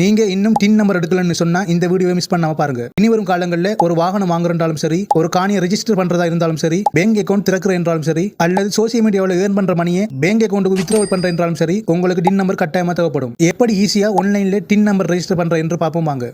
நீங்க இன்னும் டின் நம்பர் எடுக்கலன்னு சொன்னா இந்த வீடியோ மிஸ் பண்ணாம பாருங்க. இனி வரும் காலங்களில் ஒரு வாகனம் வாங்குறதாலும் சரி, ஒரு காணியை ரெஜிஸ்டர் பண்றதா இருந்தாலும் சரி, பேங்க் அக்கௌண்ட் திறக்கிற என்றாலும் சரி, அல்லது சோசியல் மீடியாவில் ஏர்ன் பண்ற மணியை பேங்க் அக்கௌண்ட்டுக்கு வித்ட்ராவல் பண்ற என்றாலும் சரி, உங்களுக்கு டின் நம்பர் கட்டாயமா தேவைப்படும். எப்படி ஈஸியா ஆன்லைன்ல டின் நம்பர் ரெஜிஸ்டர் பண்ற என்று பார்ப்போம் வாங்க.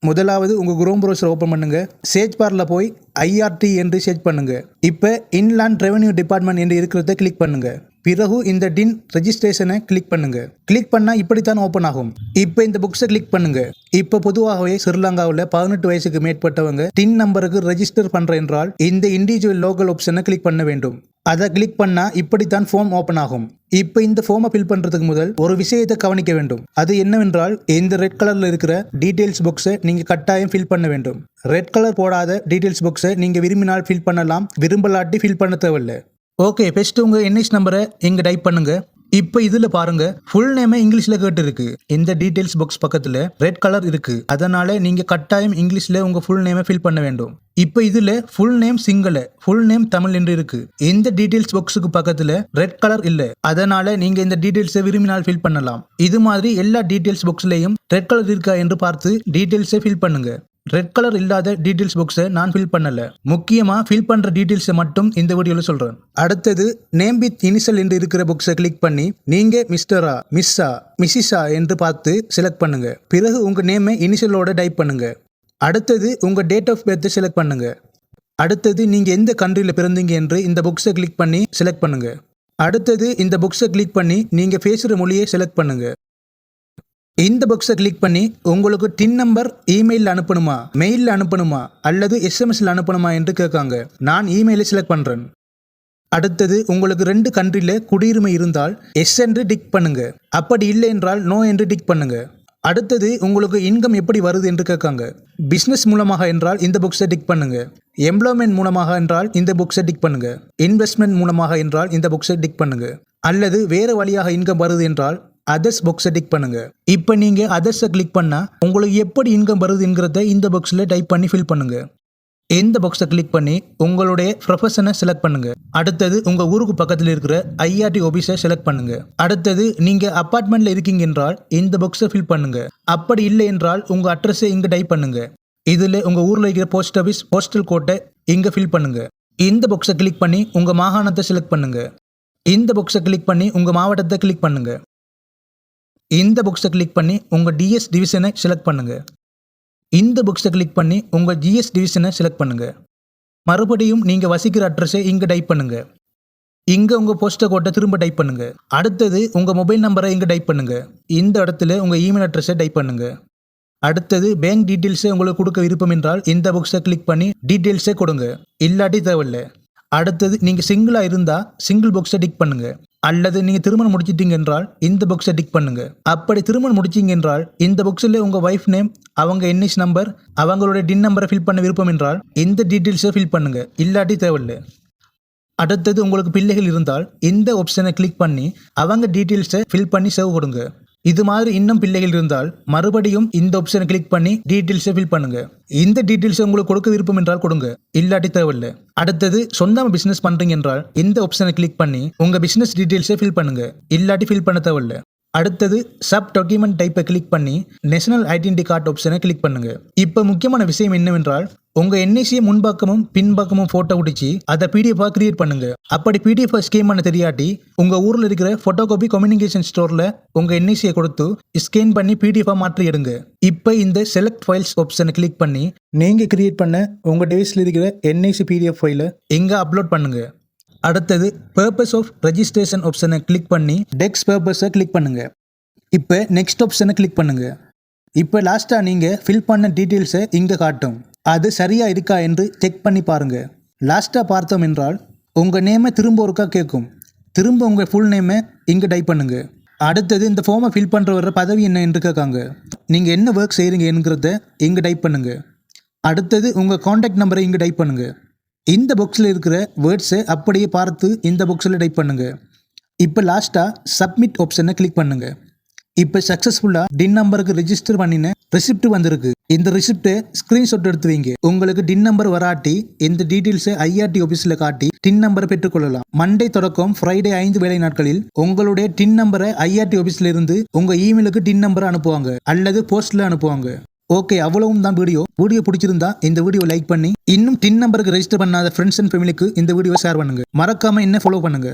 முதலாவது உங்க குரோம் ப்ரௌசர் ஓபன் பண்ணுங்க. சர்ச் பார்ல போய் IRT என்று சர்ச் பண்ணுங்க. இப்போ இன்லாண்ட் ரெவென்யூ டிபார்ட்மெண்ட் என்று இருக்கிறத கிளிக் பண்ணுங்க. பிறகு இந்த டின் ரெஜிஸ்ட்ரேஷனை கிளிக் பண்ணுங்க. கிளிக் பண்ணா இப்படித்தான் ஓபன் ஆகும். இப்போ இந்த புக்ஸை கிளிக் பண்ணுங்க. இப்போ பொதுவாகவே ஸ்ரீலங்காவில் 18 வயசுக்கு மேற்பட்டவங்க டின் நம்பருக்கு ரெஜிஸ்டர் பண்ற என்றால் இந்த இண்டிவிஜுவல் லோக்கல் ஆப்ஷனை கிளிக் பண்ண வேண்டும். அதை கிளிக் பண்ணா இப்படித்தான் ஃபார்ம் ஓபன் ஆகும். இப்போ இந்த ஃபார்மை ஃபில் பண்றதுக்கு முதல் ஒரு விஷயத்தை கவனிக்க வேண்டும். அது என்னவென்றால் இந்த ரெட் கலர்ல இருக்கிற டீடைல்ஸ் பாக்ஸை நீங்க கட்டாயம் ஃபில் பண்ண வேண்டும். ரெட் கலர் போடாத டீடைல்ஸ் பாக்ஸை நீங்க விரும்பினால் ஃபில் பண்ணலாம், விரும்பலாட்டி ஃபில் பண்ண தேவையில்லை. ஓகே, ஃபர்ஸ்ட் உங்க NH நம்பரை இங்க டைப் பண்ணுங்க. இப்போ இதுல பாருங்க, ஃபுல் நேமே இங்கிலீஷ்ல கேட்டு இருக்கு. இந்த டீடைல்ஸ் பாக்ஸ் பக்கத்துல ரெட் கலர் இருக்கு. அதனால நீங்க கட்டாயம் இங்கிலீஷ்ல உங்க ஃபுல் நேமை ஃபில் பண்ண வேண்டும். இப்போ இதுல full name Sinhala, full name Tamil என்று இருக்கு. இந்த டீடைல்ஸ் பாக்ஸுக்கு பக்கத்துல ரெட் கலர் இல்ல. அதனால நீங்க இந்த டீடைல்ஸை விரும்பினால் ஃபில் பண்ணலாம். இது மாதிரி எல்லா டீடைல்ஸ் பாக்ஸ்லயும் ரெட் கலர் இருக்கா என்று பார்த்து டீடைல்ஸை ஃபில் பண்ணுங்க. ரெட் கலர் இல்லாத டீடைல்ஸ் பாக்ஸை நான் ஃபில் பண்ணல. முக்கியமா ஃபில் பண்ற டீடைல்ஸை மட்டும் இந்த வீடியோல சொல்றேன். அடுத்தது நேம் வித் இனிஷியல் என்று இருக்கிற பாக்ஸை கிளிக் பண்ணி நீங்க மிஸ்டரா, மிஸ்ஸா, மிஸ்ஸா என்று பார்த்து செலக்ட் பண்ணுங்க. பிறகு உங்க நேமை இனிஷியலோட டைப் பண்ணுங்க. அடுத்தது உங்க டேட் ஆஃப் பர்த் செலக்ட் பண்ணுங்க. அடுத்தது நீங்க எந்த கண்ட்ரியில பிறந்தீங்க என்று இந்த பாக்ஸை கிளிக் பண்ணி செலக்ட் பண்ணுங்க. அடுத்தது இந்த பாக்ஸை கிளிக் பண்ணி நீங்க பேசுற மொழியை செலக்ட் பண்ணுங்க. இந்த பாக்ஸை கிளிக் பண்ணி உங்களுக்கு டின் நம்பர் இமெயில் அனுப்பணுமா, மெயிலில் அனுப்பணுமா அல்லது SMSல அனுப்பணுமா என்று கேட்காங்க. நான் இமெயிலை செலக்ட் பண்றேன். அடுத்தது உங்களுக்கு 2 கண்ட்ரியில குடியுரிமை இருந்தால் எஸ் என்று டிக் பண்ணுங்க. அப்படி இல்லை என்றால் நோ என்று டிக் பண்ணுங்க. அடுத்தது உங்களுக்கு இன்கம் எப்படி வருது என்று கேட்காங்க. பிசினஸ் மூலமாக என்றால் இந்த பாக்ஸை டிக் பண்ணுங்க. எம்ப்ளாய்மெண்ட் மூலமாக என்றால் இந்த பாக்ஸை டிக் பண்ணுங்க. இன்வெஸ்ட்மெண்ட் மூலமாக என்றால் இந்த பாக்ஸை டிக் பண்ணுங்க. அல்லது வேறு வழியாக இன்கம் வருது என்றால் அதர்ஸ் பாக்ஸை டிக் பண்ணுங்க. இப்போ நீங்க அதர்ஸை கிளிக் பண்ணா உங்களுக்கு எப்படி இன்கம் வருதுங்கிறத இந்த பாக்ஸில் டைப் பண்ணி ஃபில் பண்ணுங்க. இந்த பாக்ஸை கிளிக் பண்ணி உங்களுடைய ப்ரொஃபஷனை செலக்ட் பண்ணுங்க. அடுத்தது உங்க ஊருக்கு பக்கத்தில் இருக்கிற IRT ஆபீஸை செலக்ட் பண்ணுங்க. அடுத்தது நீங்க அபார்ட்மெண்ட்ல இருக்கீங்க என்றால் இந்த பாக்ஸை ஃபில் பண்ணுங்க. அப்படி இல்லை என்றால் உங்க அட்ரஸை இங்க டைப் பண்ணுங்க. இதுல உங்க ஊர்ல இருக்கிற போஸ்ட் ஆபீஸ் போஸ்டல் கோட்டை இங்க ஃபில் பண்ணுங்க. இந்த பாக்ஸை கிளிக் பண்ணி உங்க மாகாணத்தை செலக்ட் பண்ணுங்க. இந்த பாக்ஸை கிளிக் பண்ணி உங்க மாவட்டத்தை கிளிக் பண்ணுங்க. இந்த பாக்ஸை கிளிக் பண்ணி உங்க DS டிவிஷனை செலக்ட் பண்ணுங்க. இந்த பாக்ஸை கிளிக் பண்ணி உங்க GS டிவிஷனை செலக்ட் பண்ணுங்க. மறுபடியும் நீங்க வசிக்கிற அட்ரஸை இங்க டைப் பண்ணுங்க. இங்க உங்க போஸ்டல் கோட்டை திரும்ப டைப் பண்ணுங்க. அடுத்தது உங்க மொபைல் நம்பரை இங்க டைப் பண்ணுங்க. இந்த இடத்துல உங்க இமெயில் அட்ரஸை டைப் பண்ணுங்க. அடுத்தது பேங்க் டீடைல்ஸை உங்களுக்கு கொடுக்க விருப்பம் என்றால் இந்த பாக்ஸை கிளிக் பண்ணி டீடைல்ஸை கொடுங்க. இல்லாட்டி தேவையில்லை. அடுத்தது நீங்க சிங்கிளா இருந்தா சிங்கிள் பாக்ஸை டிக் பண்ணுங்க. அல்லது நீங்க திருமணம் முடிச்சிட்டீங்க என்றால் இந்த பாக்ஸை டிக் பண்ணுங்க. அப்படி திருமணம் முடிச்சீங்க என்றால் இந்த பாக்ஸில் உங்க வைஃப் நேம், அவங்க NH நம்பர், அவங்களுடைய டின் நம்பரை ஃபில் பண்ண விருப்பம் என்றால் இந்த டீடைல்ஸை ஃபில் பண்ணுங்க. இல்லாட்டி தேவையில்லை. அடுத்தது உங்களுக்கு பிள்ளைகள் இருந்தால் இந்த ஆப்ஷனை கிளிக் பண்ணி அவங்க டீடைல்ஸை ஃபில் பண்ணி சேவ் கொடுங்க. இது மாதிரி இன்னும் பிள்ளைகள் இருந்தால் மறுபடியும் இந்த ஆப்ஷனை கிளிக் பண்ணி டீடைல்ஸை ஃபில் பண்ணுங்க. இந்த டீடைல்ஸை உங்களுக்கு கொடுக்க விருப்பம் என்றால் கொடுங்க. இல்லாட்டி தேவையில்லை. அடுத்தது சொந்தமா பிசினஸ் பண்றீங்க என்றால் இந்த ஆப்ஷனை கிளிக் பண்ணி உங்க பிசினஸ் டீடைல்ஸை ஃபில் பண்ணுங்க. இல்லாட்டி ஃபில் பண்ண தேவையில்லை. அடுத்தது சப் டாக்குமெண்ட் டைப்பை கிளிக் பண்ணி நேஷனல் ஐடென்டி கார்டு ஆப்ஷனை கிளிக் பண்ணுங்க. இப்போ முக்கியமான விஷயம் என்னவென்றால் உங்க NIC முன்பக்கமும் பின்பக்கமும் போட்டோ பிடிச்சி அதை PDF கிரியேட் பண்ணுங்க. அப்படி PDF ஸ்கேன் பண்ண தெரியாட்டி உங்க ஊர்ல இருக்கிற போட்டோகாபி கம்யூனிகேஷன் ஸ்டோர்ல உங்க NIC கொடுத்து ஸ்கேன் பண்ணி PDF மாற்றி எடுங்க. இப்போ இந்த செலக்ட் ஃபைல்ஸ் ஆப்ஷனை கிளிக் பண்ணி நீங்க கிரியேட் பண்ண உங்க டிவைஸ்ல இருக்கிற NIC PDF ஃபைலை இங்க அப்லோட் பண்ணுங்க. அடுத்தது பர்பஸ் ஆஃப் ரெஜிஸ்ட்ரேஷன் ஆப்ஷனை கிளிக் பண்ணி டெக்ஸ் பர்பஸை கிளிக் பண்ணுங்க. இப்போ நெக்ஸ்ட் ஆப்ஷனை கிளிக் பண்ணுங்க. இப்போ லாஸ்ட்டாக நீங்கள் ஃபில் பண்ண டீட்டெயில்ஸை இங்கே காட்டும். அது சரியாக இருக்கா என்று செக் பண்ணி பாருங்க. லாஸ்ட்டாக பார்த்தோம் என்றால் உங்கள் நேமை திரும்ப ஒருக்கா கேட்கும். திரும்ப உங்கள் ஃபுல் நேமை இங்கே டைப் பண்ணுங்க. அடுத்தது இந்த ஃபார்மை ஃபில் பண்ணுறவர பதவி என்ன என்று கேட்காங்க. நீங்கள் என்ன ஒர்க் செய்கிறீங்கிறத இங்கே டைப் பண்ணுங்க. அடுத்தது உங்கள் கான்டாக்ட் நம்பரை இங்கே டைப் பண்ணுங்க. இந்த பாக்ஸில் இருக்கிற வேர்ட்ஸை அப்படியே பார்த்து இந்த பாக்ஸில் டைப் பண்ணுங்க. இப்போ லாஸ்ட்டாக சப்மிட் ஆப்ஷனை கிளிக் பண்ணுங்க. இப்போ சக்ஸஸ்ஃபுல்லாக டின் நம்பருக்கு ரெஜிஸ்டர் பண்ணின ரெசிப்ட் வந்திருக்கு. இந்த ரெசிப்டை ஸ்கிரீன்ஷாட் எடுத்து வைங்க. உங்களுக்கு டின் நம்பர் வராட்டி இந்த டீடைல்ஸை ஐஆர்டி ஆபீஸ்ல காட்டி டின் நம்பரை பெற்றுக்கொள்ளலாம். மண்டே தொடக்கம் ஃப்ரைடே 5 வேலை நாட்களில் உங்களுடைய டின் நம்பரை ஐஆர்டி ஆபீஸ்ல இருந்து உங்க இமெயிலுக்கு டின் நம்பரை அனுப்புவாங்க அல்லது போஸ்ட்ல அனுப்புவாங்க. ஓகே, அவ்வளவும் தான் வீடியோ பிடிச்சிருந்தா இந்த வீடியோ லைக் பண்ணி இன்னும் டின் நம்பருக்கு ரெஜிஸ்டர் பண்ணாத ஃப்ரெண்ட்ஸ் அண்ட் ஃபேமிலிக்கு இந்த வீடியோ ஷேர் பண்ணுங்க. மறக்காம என்ன ஃபாலோ பண்ணுங்க.